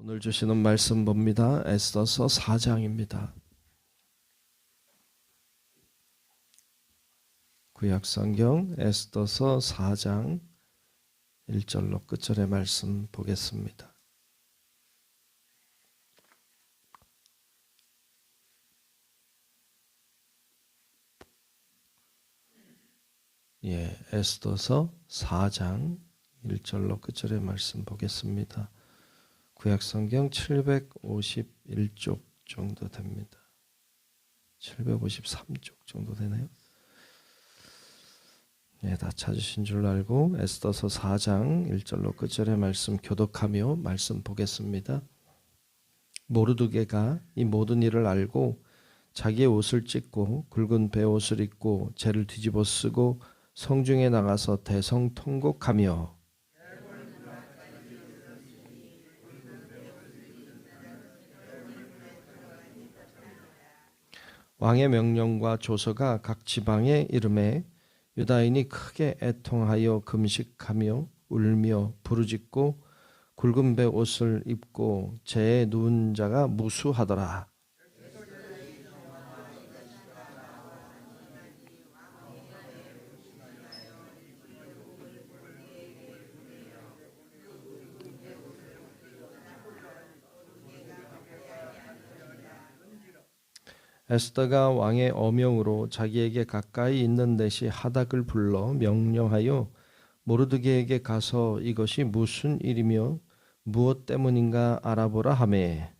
오늘 주시는 말씀 봅니다. 에스더서 4장입니다. 구약성경 에스더서 4장 1절로 끝절의 말씀 보겠습니다. 에스더서 4장 1절로 끝절의 말씀 보겠습니다. 구약성경 751쪽 정도 됩니다. 753쪽 정도 되나요? 다 찾으신 줄 알고 에스더서 4장 1절로 끝절의 말씀 교독하며 말씀 보겠습니다. 모르드게가 이 모든 일을 알고 자기의 옷을 찢고 굵은 베옷을 입고 재를 뒤집어 쓰고 성중에 나가서 대성통곡하며 왕의 명령과 조서가 각 지방에 이르매 유다인이 크게 애통하여 금식하며 울며 부르짖고 굵은 배 옷을 입고 재에 누운 자가 무수하더라. 에스더가 왕의 어명으로 자기에게 가까이 있는 넷이 하닥을 불러 명령하여 모르드게에게 가서 이것이 무슨 일이며 무엇 때문인가 알아보라 하매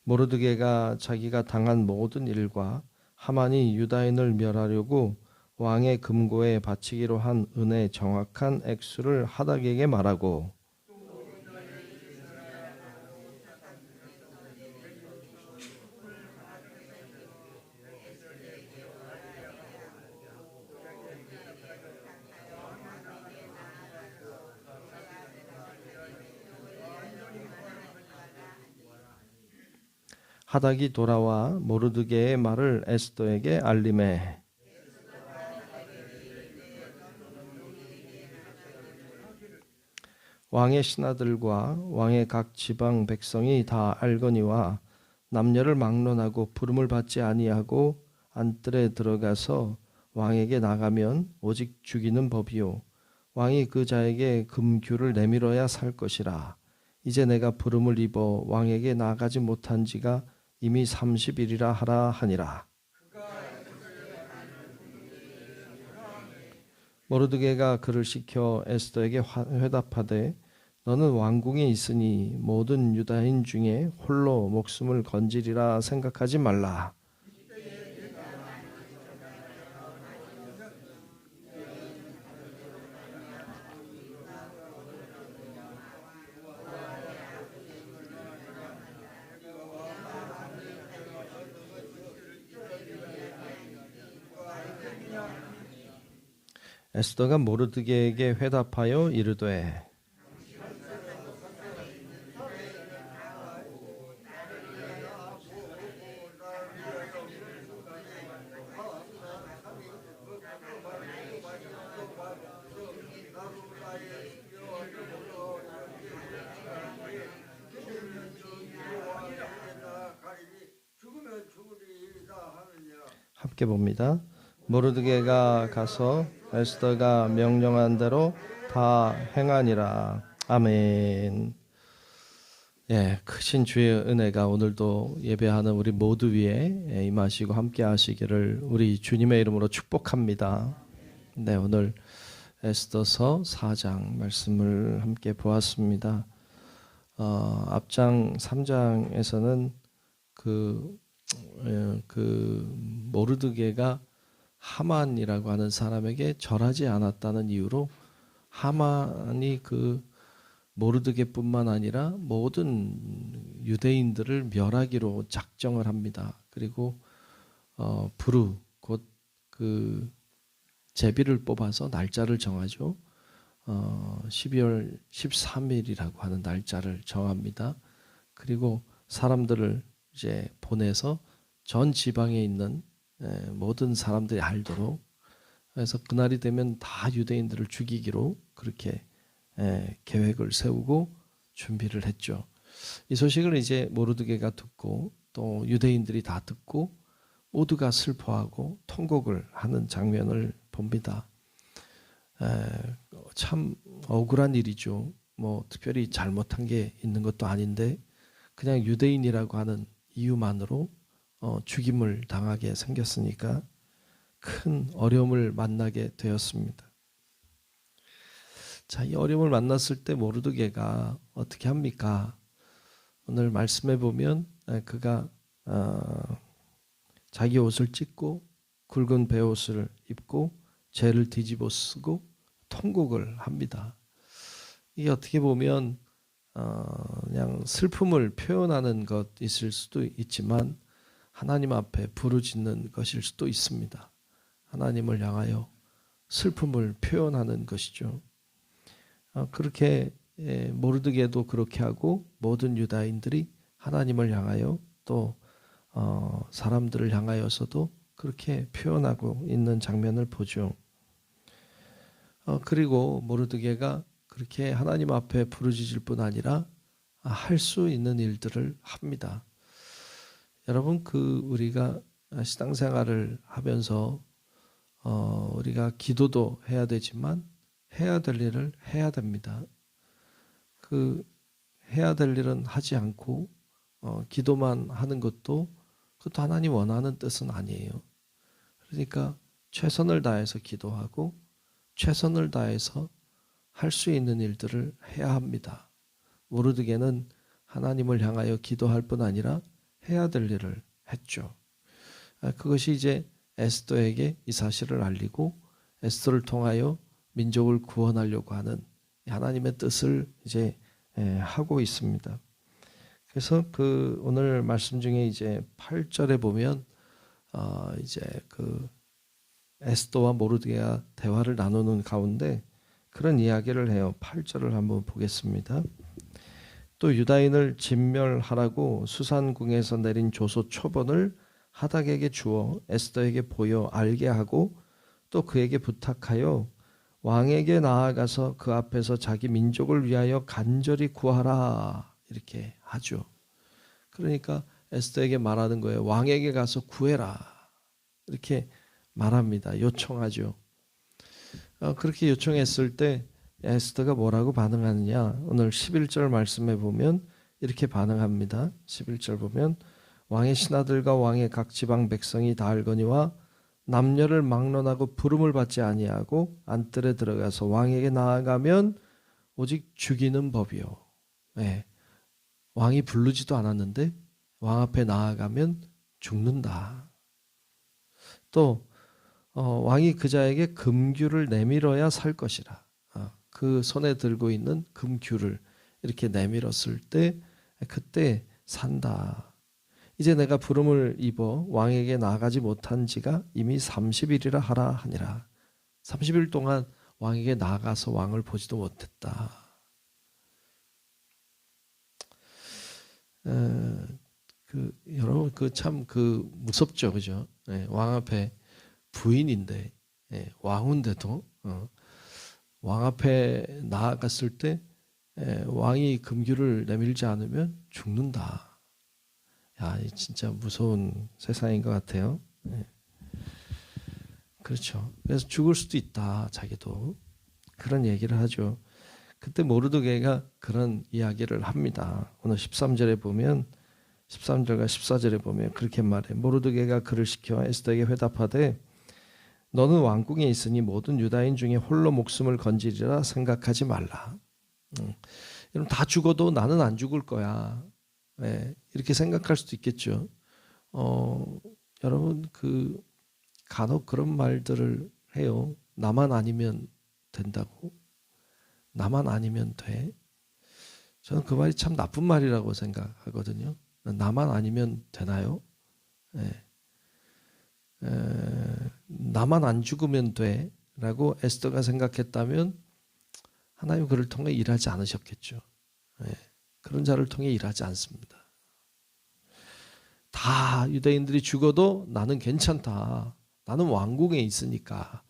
모르드게가 자기가 당한 모든 일과 하만이 유다인을 멸하려고 왕의 금고에 바치기로 한 은의 정확한 액수를 하닥에게 말하고 하닥이 돌아와 모르드게의 말을 에스더에게 알리매 왕의 신하들과 왕의 각 지방 백성이 다 알거니와 남녀를 막론하고 부름을 받지 아니하고 안뜰에 들어가서 왕에게 나가면 오직 죽이는 법이요 왕이 그 자에게 금규를 내밀어야 살 것이라. 이제 내가 부름을 입어 왕에게 나가지 못한 지가 이미 30일이라 하라 하니라. 모르드게가 그를 시켜 에스더에게 회답하되 너는 왕궁에 있으니 모든 유다인 중에 홀로 목숨을 건지리라 생각하지 말라. 에스더가 모르드게에게 회답하여 이르되 함께 봅니다. 모르드게가 가서 에스더가 명령한 대로 다 행하니라. 아멘. 크신 주의 은혜가 오늘도 예배하는 우리 모두 위에 임하시고 함께 하시기를 우리 주님의 이름으로 축복합니다. 오늘 에스더서 4장 말씀을 함께 보았습니다. 앞장 3장에서는 그 모르드게가 하만이라고 하는 사람에게 절하지 않았다는 이유로 하만이 그 모르드게뿐만 아니라 모든 유대인들을 멸하기로 작정을 합니다. 그리고 부르 곧 그 제비를 뽑아서 날짜를 정하죠. 12월 13일이라고 하는 날짜를 정합니다. 그리고 사람들을 이제 보내서 전 지방에 있는 모든 사람들이 알도록 그래서 그날이 되면 다 유대인들을 죽이기로 그렇게 계획을 세우고 준비를 했죠. 이 소식을 이제 모르드게가 듣고 또 유대인들이 다 듣고 모두가 슬퍼하고 통곡을 하는 장면을 봅니다. 참 억울한 일이죠. 뭐 특별히 잘못한 게 있는 것도 아닌데 그냥 유대인이라고 하는 이유만으로 죽임을 당하게 생겼으니까 큰 어려움을 만나게 되었습니다. 자, 이 어려움을 만났을 때 모르드게가 어떻게 합니까? 오늘 말씀해 보면 그가 자기 옷을 찢고 굵은 베옷을 입고 죄를 뒤집어 쓰고 통곡을 합니다. 이게 어떻게 보면 그냥 슬픔을 표현하는 것 있을 수도 있지만 하나님 앞에 부르짖는 것일 수도 있습니다. 하나님을 향하여 슬픔을 표현하는 것이죠. 그렇게 모르드게도 그렇게 하고 모든 유다인들이 하나님을 향하여 또 사람들을 향하여서도 그렇게 표현하고 있는 장면을 보죠. 그리고 모르드게가 그렇게 하나님 앞에 부르짖을 뿐 아니라 할 수 있는 일들을 합니다. 여러분, 우리가 신앙생활을 하면서 우리가 기도도 해야 되지만 해야 될 일을 해야 됩니다. 해야 될 일은 하지 않고 기도만 하는 것도 그것도 하나님 원하는 뜻은 아니에요. 그러니까 최선을 다해서 기도하고 최선을 다해서 할 수 있는 일들을 해야 합니다. 모르드게는 하나님을 향하여 기도할 뿐 아니라 해야 될 일을 했죠. 그것이 이제 에스더에게 이 사실을 알리고 에스더를 통하여 민족을 구원하려고 하는 하나님의 뜻을 이제 하고 있습니다. 그래서 오늘 말씀 중에 이제 8절에 보면 이제 에스더와 모르드게가 대화를 나누는 가운데 그런 이야기를 해요. 8절을 한번 보겠습니다. 또 유다인을 진멸하라고 수산궁에서 내린 조소 초본을 하닥에게 주어 에스더에게 보여 알게 하고 또 그에게 부탁하여 왕에게 나아가서 그 앞에서 자기 민족을 위하여 간절히 구하라 이렇게 하죠. 그러니까 에스더에게 말하는 거예요. 왕에게 가서 구해라 이렇게 말합니다. 요청하죠. 그렇게 요청했을 때 에스더가 뭐라고 반응하느냐? 오늘 11절 말씀에 보면 이렇게 반응합니다. 11절 보면 왕의 신하들과 왕의 각 지방 백성이 다 알거니와 남녀를 막론하고 부름을 받지 아니하고 안뜰에 들어가서 왕에게 나아가면 오직 죽이는 법이요. 왕이 부르지도 않았는데 왕 앞에 나아가면 죽는다. 또 왕이 그 자에게 금규를 내밀어야 살 것이라. 그 손에 들고 있는 금규를 이렇게 내밀었을 때 그때 산다. 이제 내가 부름을 입어 왕에게 나아가지 못한 지가 이미 30일이라 하라 하니라. 30일 동안 왕에게 나아가서 왕을 보지도 못했다. 여러분 참 무섭죠, 그죠? 왕 앞에 부인인데 왕인데도 왕 앞에 나아갔을 때 왕이 금규를 내밀지 않으면 죽는다. 야, 진짜 무서운 세상인 것 같아요. 그렇죠. 그래서 죽을 수도 있다. 자기도 그런 얘기를 하죠. 그때 모르드게가 그런 이야기를 합니다. 오늘 13절에 보면 13절과 14절에 보면 그렇게 말해. 모르드게가 그를 시켜 에스더에게 회답하되 너는 왕궁에 있으니 모든 유다인 중에 홀로 목숨을 건지리라 생각하지 말라. 여러분 다 죽어도 나는 안 죽을 거야. 이렇게 생각할 수도 있겠죠. 여러분 간혹 그런 말들을 해요. 나만 아니면 된다고. 나만 아니면 돼. 저는 그 말이 참 나쁜 말이라고 생각하거든요. 나만 아니면 되나요? 나만 안 죽으면 돼 라고 에스더가 생각했다면 하나님 그를 통해 일하지 않으셨겠죠. 그런 자를 통해 일하지 않습니다. 다 유대인들이 죽어도 나는 괜찮다. 나는 왕궁에 있으니까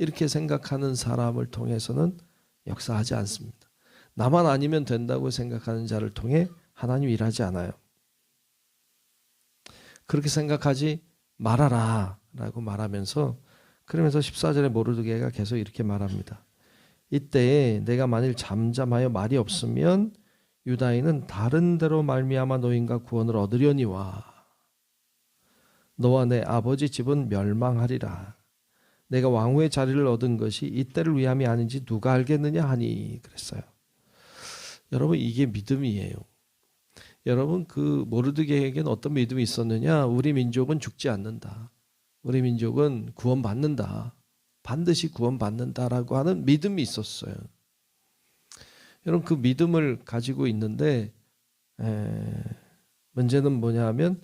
이렇게 생각하는 사람을 통해서는 역사하지 않습니다. 나만 아니면 된다고 생각하는 자를 통해 하나님이 일하지 않아요. 그렇게 생각하지 말아라 라고 말하면서, 그러면서 14절에 모르드게가 계속 이렇게 말합니다. 이때에 내가 만일 잠잠하여 말이 없으면 유다인은 다른 데로 말미암아 노임과 구원을 얻으려니와 너와 내 아버지 집은 멸망하리라. 내가 왕후의 자리를 얻은 것이 이때를 위함이 아닌지 누가 알겠느냐 하니 그랬어요. 여러분, 이게 믿음이에요. 여러분, 그 모르드게에게는 어떤 믿음이 있었느냐? 우리 민족은 죽지 않는다. 우리 민족은 구원받는다. 반드시 구원받는다라고 하는 믿음이 있었어요. 여러분, 그 믿음을 가지고 있는데 문제는 뭐냐 하면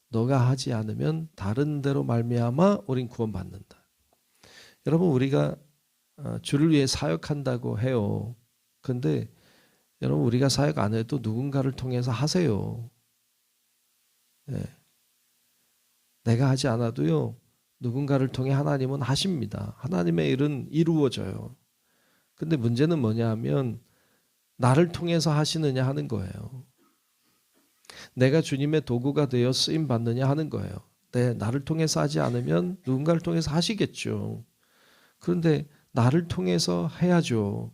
너가 하지 않으면 다른 데로 말미암아 우린 구원받는다. 여러분, 우리가 주를 위해 사역한다고 해요. 근데 여러분, 우리가 사역 안 해도 누군가를 통해서 하세요. 네. 내가 하지 않아도요, 누군가를 통해 하나님은 하십니다. 하나님의 일은 이루어져요. 근데 문제는 뭐냐 하면 나를 통해서 하시느냐 하는 거예요. 내가 주님의 도구가 되어 쓰임 받느냐 하는 거예요. 나를 통해서 하지 않으면 누군가를 통해서 하시겠죠. 그런데 나를 통해서 해야죠.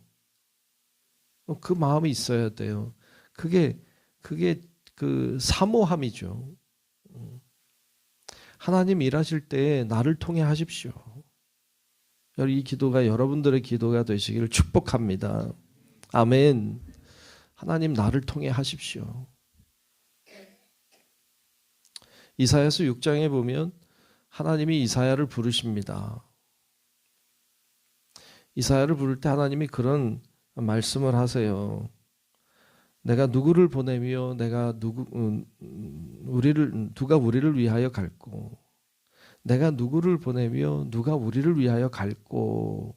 그 마음이 있어야 돼요. 그게 그 사모함이죠. 하나님 일하실 때 나를 통해 하십시오. 이 기도가 여러분들의 기도가 되시기를 축복합니다. 아멘. 하나님 나를 통해 하십시오. 이사야서 6장에 보면 하나님이 이사야를 부르십니다. 이사야를 부를 때 하나님이 그런 말씀을 하세요. 내가 누구를 보내며 누가 우리를 위하여 갈고, 내가 누구를 보내며 누가 우리를 위하여 갈고,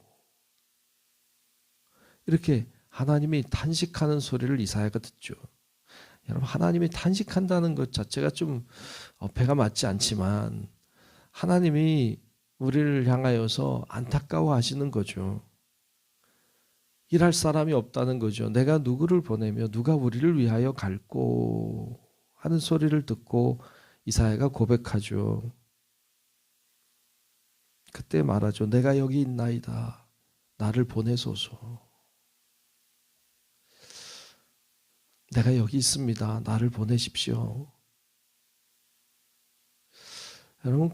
이렇게 하나님이 탄식하는 소리를 이사야가 듣죠. 여러분, 하나님이 탄식한다는 것 자체가 좀 배가 맞지 않지만 하나님이 우리를 향하여서 안타까워하시는 거죠. 일할 사람이 없다는 거죠. 내가 누구를 보내며 누가 우리를 위하여 갈고 하는 소리를 듣고 이사야가 고백하죠. 그때 말하죠. 내가 여기 있나이다. 나를 보내소서. 내가 여기 있습니다. 나를 보내십시오. 여러분,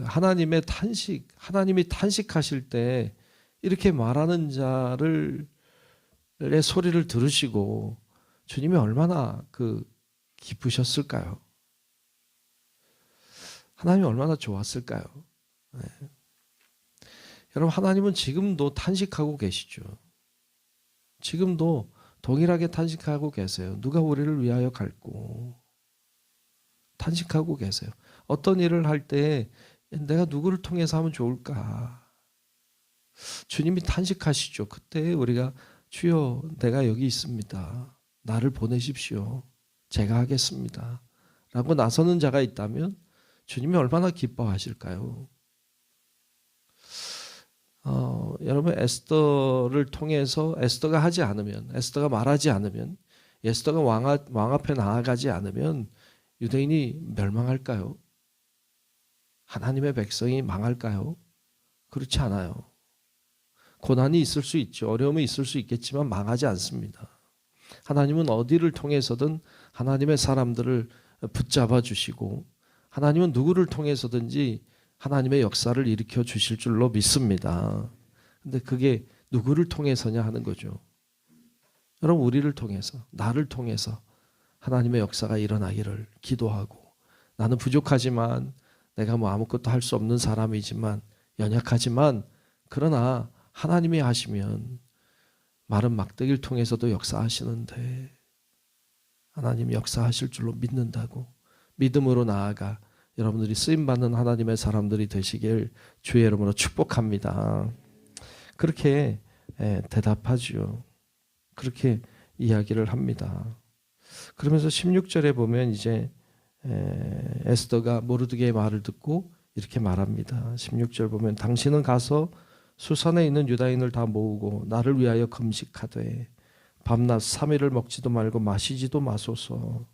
하나님의 탄식, 하나님이 탄식하실 때 이렇게 말하는 자를 의 소리를 들으시고 주님이 얼마나 기쁘셨을까요? 하나님이 얼마나 좋았을까요? 네. 여러분, 하나님은 지금도 탄식하고 계시죠. 지금도 동일하게 탄식하고 계세요. 누가 우리를 위하여 갈고 탄식하고 계세요. 어떤 일을 할 때 내가 누구를 통해서 하면 좋을까? 주님이 탄식하시죠. 그때 우리가 주여 내가 여기 있습니다. 나를 보내십시오. 제가 하겠습니다. 라고 나서는 자가 있다면 주님이 얼마나 기뻐하실까요? 여러분, 에스더를 통해서 에스더가 하지 않으면, 에스더가 말하지 않으면, 에스더가 왕 앞에 나아가지 않으면 유대인이 멸망할까요? 하나님의 백성이 망할까요? 그렇지 않아요. 고난이 있을 수 있죠. 어려움이 있을 수 있겠지만 망하지 않습니다. 하나님은 어디를 통해서든 하나님의 사람들을 붙잡아 주시고 하나님은 누구를 통해서든지 하나님의 역사를 일으켜 주실 줄로 믿습니다. 근데 그게 누구를 통해서냐 하는 거죠. 여러분, 우리를 통해서, 나를 통해서 하나님의 역사가 일어나기를 기도하고, 나는 부족하지만 내가 아무것도 할 수 없는 사람이지만 연약하지만 그러나 하나님이 하시면 마른 막대기를 통해서도 역사하시는데 하나님이 역사하실 줄로 믿는다고 믿음으로 나아가 여러분들이 쓰임받는 하나님의 사람들이 되시길 주의 이름으로 축복합니다. 그렇게 대답하죠. 그렇게 이야기를 합니다. 그러면서 16절에 보면 이제 에스더가 모르드게의 말을 듣고 이렇게 말합니다. 16절 보면 당신은 가서 수산에 있는 유다인을 다 모으고 나를 위하여 금식하되 밤낮 3일을 먹지도 말고 마시지도 마소서.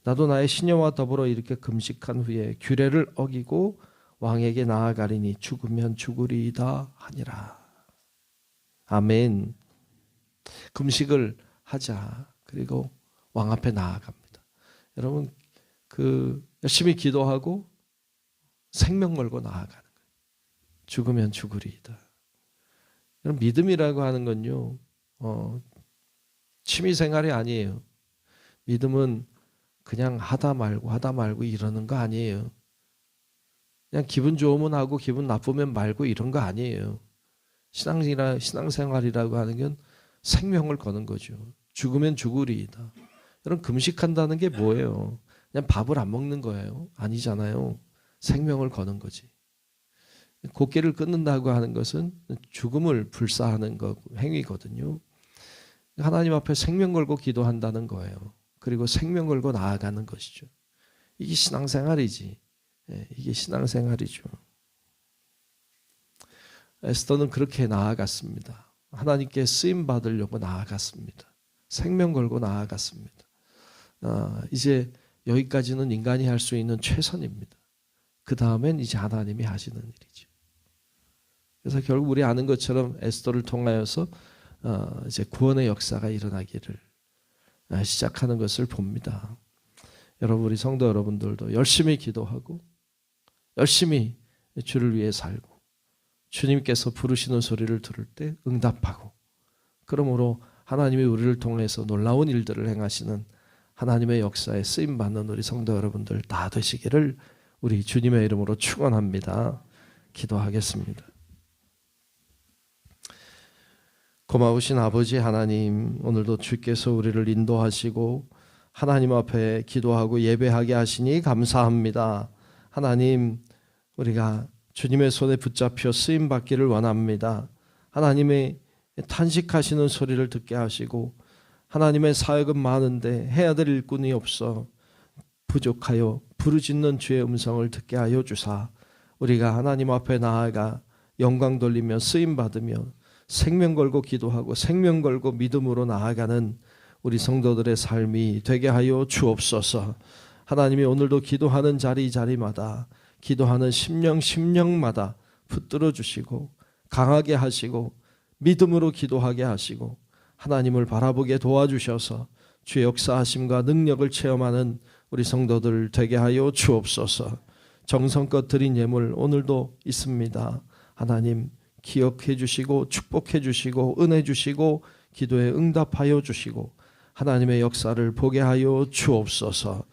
나도 나의 시녀와 더불어 이렇게 금식한 후에 규례를 어기고 왕에게 나아가리니 죽으면 죽으리이다 하니라. 아멘. 금식을 하자. 그리고 왕 앞에 나아갑니다. 여러분 열심히 기도하고 생명 걸고 나아가는 거예요. 죽으면 죽으리이다. 여러분 믿음이라고 하는 건요. 취미생활이 아니에요. 믿음은 그냥 하다 말고 이러는 거 아니에요. 그냥 기분 좋으면 하고 기분 나쁘면 말고 이런 거 아니에요. 신앙생활이라고 하는 건 생명을 거는 거죠. 죽으면 죽으리이다. 여러분 금식한다는 게 뭐예요? 그냥 밥을 안 먹는 거예요? 아니잖아요. 생명을 거는 거지. 곡기를 끊는다고 하는 것은 죽음을 불사하는 행위거든요. 하나님 앞에 생명 걸고 기도한다는 거예요. 그리고 생명 걸고 나아가는 것이죠. 이게 신앙생활이지. 이게 신앙생활이죠. 에스더는 그렇게 나아갔습니다. 하나님께 쓰임 받으려고 나아갔습니다. 생명 걸고 나아갔습니다. 이제 여기까지는 인간이 할 수 있는 최선입니다. 그 다음엔 이제 하나님이 하시는 일이죠. 그래서 결국 우리 아는 것처럼 에스더를 통하여서 이제 구원의 역사가 일어나기를 시작하는 것을 봅니다. 여러분 우리 성도 여러분들도 열심히 기도하고 열심히 주를 위해 살고 주님께서 부르시는 소리를 들을 때 응답하고 그러므로 하나님이 우리를 통해서 놀라운 일들을 행하시는 하나님의 역사에 쓰임받는 우리 성도 여러분들 다 되시기를 우리 주님의 이름으로 축원합니다. 기도하겠습니다. 고마우신 아버지 하나님, 오늘도 주께서 우리를 인도하시고 하나님 앞에 기도하고 예배하게 하시니 감사합니다. 하나님, 우리가 주님의 손에 붙잡혀 쓰임받기를 원합니다. 하나님의 탄식하시는 소리를 듣게 하시고 하나님의 사역은 많은데 해야 될 일꾼이 없어 부족하여 부르짖는 주의 음성을 듣게 하여 주사 우리가 하나님 앞에 나아가 영광 돌리며 쓰임받으며 생명 걸고 기도하고 생명 걸고 믿음으로 나아가는 우리 성도들의 삶이 되게 하여 주옵소서. 하나님이 오늘도 기도하는 자리마다 기도하는 심령마다 붙들어 주시고 강하게 하시고 믿음으로 기도하게 하시고 하나님을 바라보게 도와주셔서 주의 역사하심과 능력을 체험하는 우리 성도들 되게 하여 주옵소서. 정성껏 드린 예물 오늘도 있습니다. 하나님 기억해 주시고 축복해 주시고 은혜 주시고 기도에 응답하여 주시고 하나님의 역사를 보게 하여 주옵소서.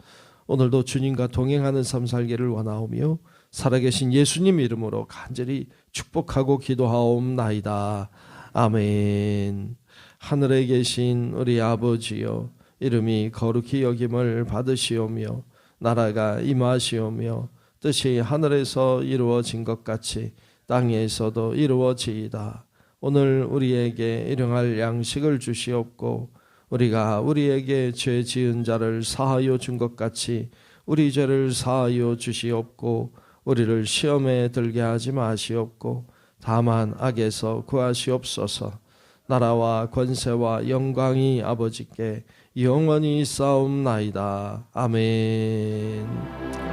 오늘도 주님과 동행하는 삶 살기를 원하오며 살아계신 예수님 이름으로 간절히 축복하고 기도하옵나이다. 아멘. 하늘에 계신 우리 아버지여, 이름이 거룩히 여김을 받으시오며 나라가 임하시오며 뜻이 하늘에서 이루어진 것 같이 땅에서도 이루어지이다. 오늘 우리에게 일용할 양식을 주시옵고 우리가 우리에게 죄 지은 자를 사하여 준 것 같이 우리 죄를 사하여 주시옵고 우리를 시험에 들게 하지 마시옵고 다만 악에서 구하시옵소서. 나라와 권세와 영광이 아버지께 영원히 싸움나이다. 아멘.